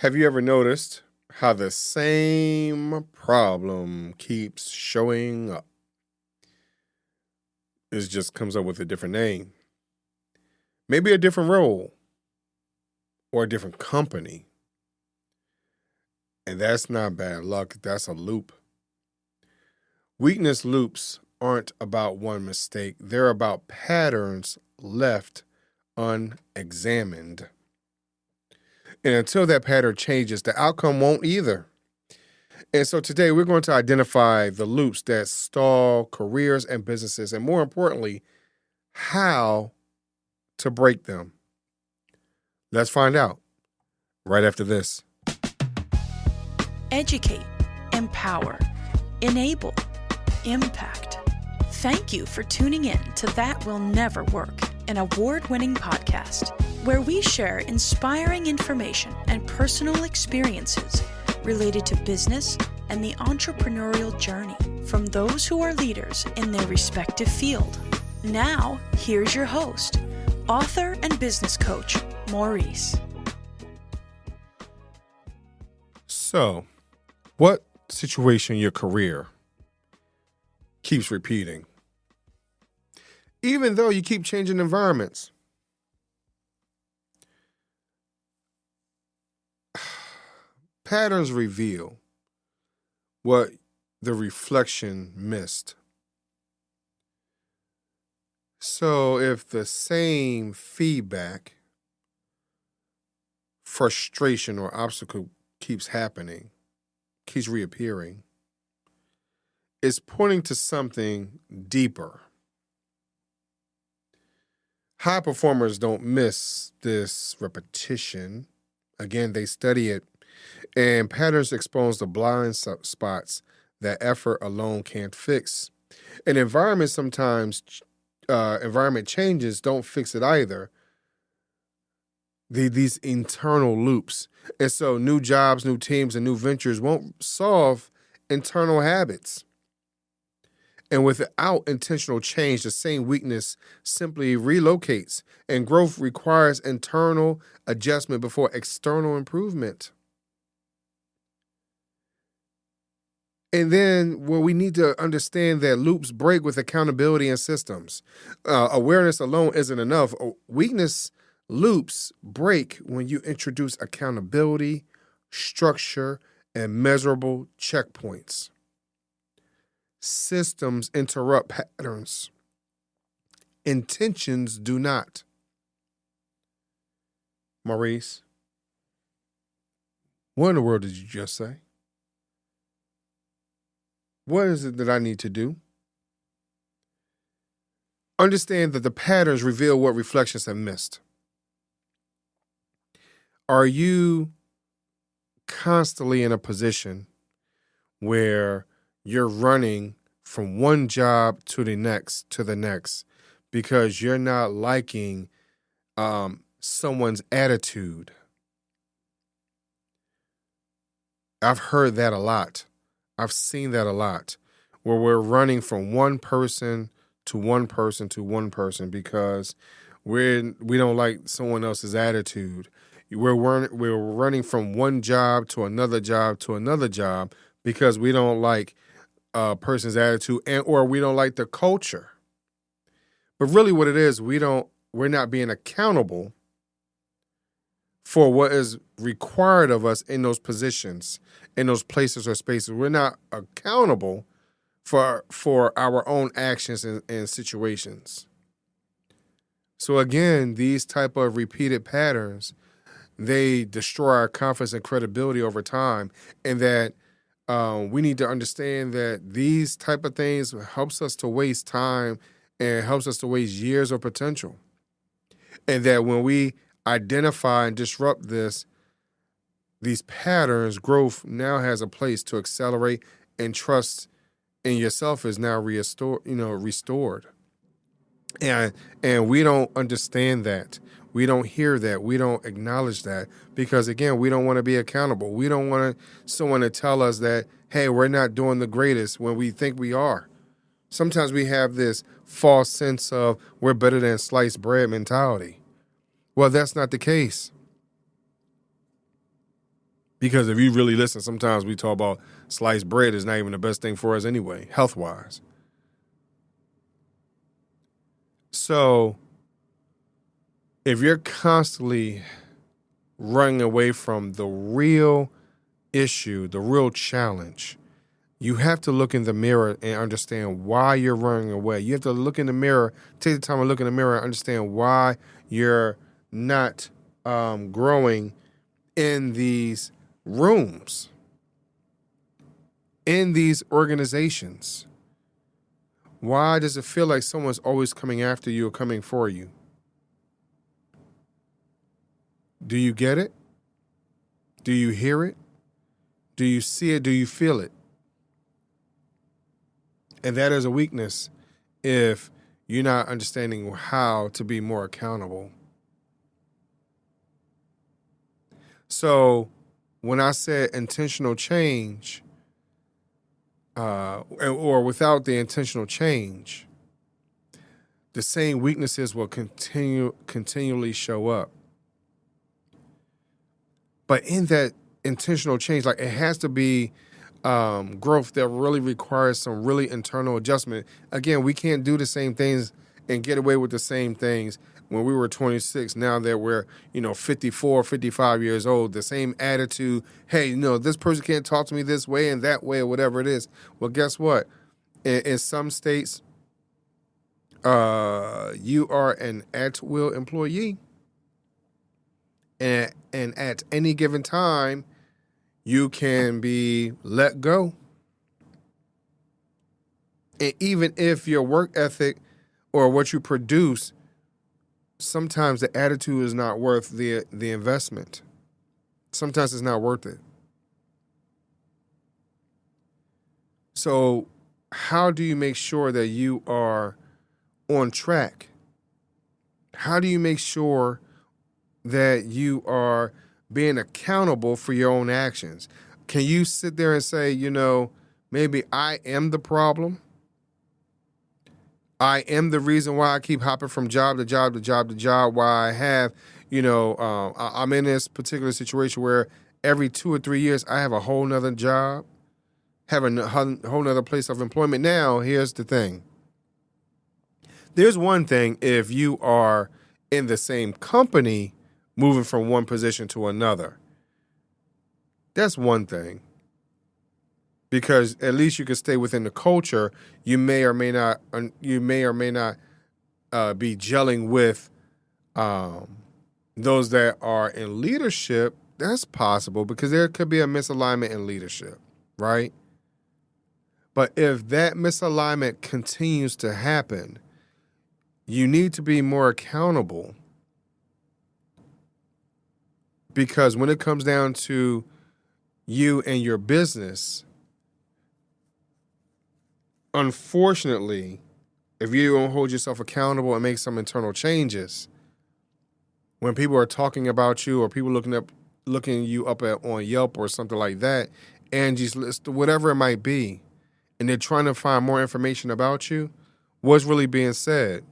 Have you ever noticed how the same problem keeps showing up? It just comes up with a different name, maybe a different role or a different company. And that's not bad luck, that's a loop. Weakness loops aren't about one mistake, they're about patterns left unexamined. And until that pattern changes, the outcome won't either. And so today we're going to identify the loops that stall careers and businesses, and more importantly, how to break them. Let's find out right after this. Educate, empower, enable, impact. Thank you for tuning in to That Will Never Work, an award-winning podcast where we share inspiring information and personal experiences related to business and the entrepreneurial journey from those who are leaders in their respective field. Now, here's your host, author and business coach, Maurice. So, what situation in your career keeps repeating? Even though you keep changing environments. Patterns reveal what the reflection missed. So if the same feedback, frustration, or obstacle keeps happening, keeps reappearing, it's pointing to something deeper. High performers don't miss this repetition. Again, they study it. And patterns expose the blind spots that effort alone can't fix. And environment changes don't fix it either. These internal loops. And so new jobs, new teams, and new ventures won't solve internal habits. And without intentional change, the same weakness simply relocates. And growth requires internal adjustment before external improvement. And then, we need to understand that loops break with accountability and systems. Awareness alone isn't enough. Weakness loops break when you introduce accountability, structure, and measurable checkpoints. Systems interrupt patterns. Intentions do not. Maurice, what in the world did you just say? What is it that I need to do? Understand that the patterns reveal what reflections have missed. Are you constantly in a position where you're running from one job to the next, because you're not liking someone's attitude? I've heard that a lot. I've seen that a lot, where we're running from one person to one person to one person because we don't like someone else's attitude. We're running from one job to another job to another job because we don't like a person's attitude or we don't like the culture. But really what it is, we're not being accountable for what is required of us in those positions, in those places or spaces. We're not accountable for our own actions and situations. So again, these type of repeated patterns, they destroy our confidence and credibility over time, and that we need to understand that these type of things helps us to waste time and helps us to waste years of potential. And that when we identify and disrupt these patterns, growth now has a place to accelerate, and trust in yourself is now restored. And we don't understand that. We don't hear that. We don't acknowledge that because, again, we don't want to be accountable. We don't want someone to tell us that, hey, we're not doing the greatest when we think we are. Sometimes we have this false sense of we're better than sliced bread mentality. Well, that's not the case. Because if you really listen, sometimes we talk about sliced bread is not even the best thing for us anyway, health-wise. So if you're constantly running away from the real issue, the real challenge, you have to look in the mirror and understand why you're running away. You have to look in the mirror, take the time to look in the mirror and understand why you're not growing in these rooms, in these organizations. Why does it feel like someone's always coming after you or coming for you? Do you get it? Do you hear it? Do you see it? Do you feel it? And that is a weakness if you're not understanding how to be more accountable. So when I said intentional change, or without the intentional change, the same weaknesses will continually show up. But in that intentional change, like it has to be growth that really requires some really internal adjustment. Again, we can't do the same things and get away with the same things when we were 26. Now that we're, 54, 55 years old, the same attitude. Hey, this person can't talk to me this way and that way or whatever it is. Well, guess what? In some states, you are an at-will employee. And at any given time, you can be let go. And even if your work ethic or what you produce, sometimes the attitude is not worth the investment. Sometimes it's not worth it. So how do you make sure that you are on track? How do you make sure that you are being accountable for your own actions? Can you sit there and say, maybe I am the problem? I am the reason why I keep hopping from job to job to job to job, why I have, I'm in this particular situation where every 2 or 3 years I have a whole nother job, have a whole nother place of employment. Now, here's the thing. There's one thing if you are in the same company moving from one position to another. That's one thing. Because at least you can stay within the culture. You may or may not be gelling with those that are in leadership. That's possible because there could be a misalignment in leadership, right? But if that misalignment continues to happen, you need to be more accountable. Because when it comes down to you and your business, unfortunately, if you don't hold yourself accountable and make some internal changes, when people are talking about you or people looking you up on Yelp or something like that, Angie's List, whatever it might be, and they're trying to find more information about you, what's really being said?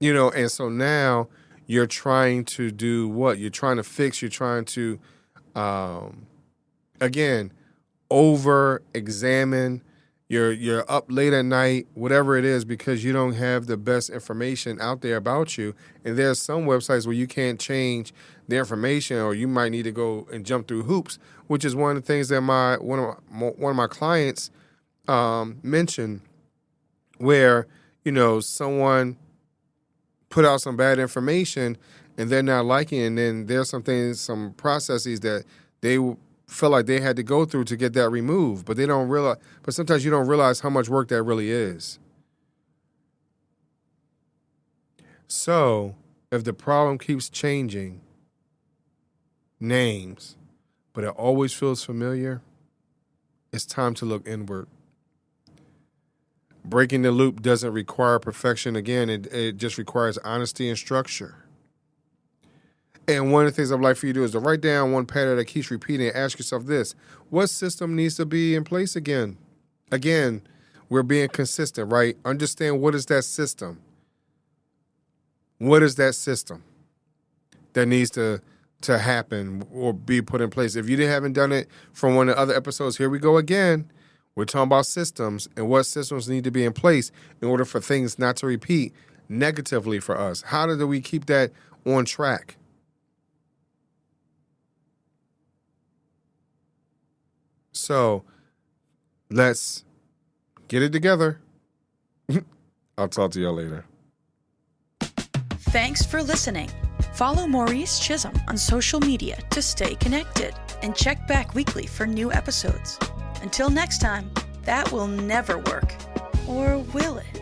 And so now you're trying to do what? You're trying to fix, you're trying to, again, over-examine. You're up late at night, whatever it is, because you don't have the best information out there about you. And there's some websites where you can't change the information, or you might need to go and jump through hoops, which is one of the things that one of my clients mentioned, where someone put out some bad information and they're not liking it, and then there's some processes that they feel like they had to go through to get that removed, but they don't realize. But sometimes you don't realize how much work that really is. So if the problem keeps changing names, but it always feels familiar, it's time to look inward. Breaking the loop doesn't require perfection. Again, it just requires honesty and structure. And one of the things I'd like for you to do is to write down one pattern that keeps repeating and ask yourself this: what system needs to be in place again? Again, we're being consistent, right? Understand, what is that system? What is that system? that needs to happen or be put in place. If you haven't done it from one of the other episodes, here we go again. We're talking about systems and what systems need to be in place in order for things not to repeat negatively for us. How do we keep that on track? So let's get it together. I'll talk to y'all later. Thanks for listening. Follow Maurice Chisholm on social media to stay connected and check back weekly for new episodes. Until next time, that will never work. Or will it?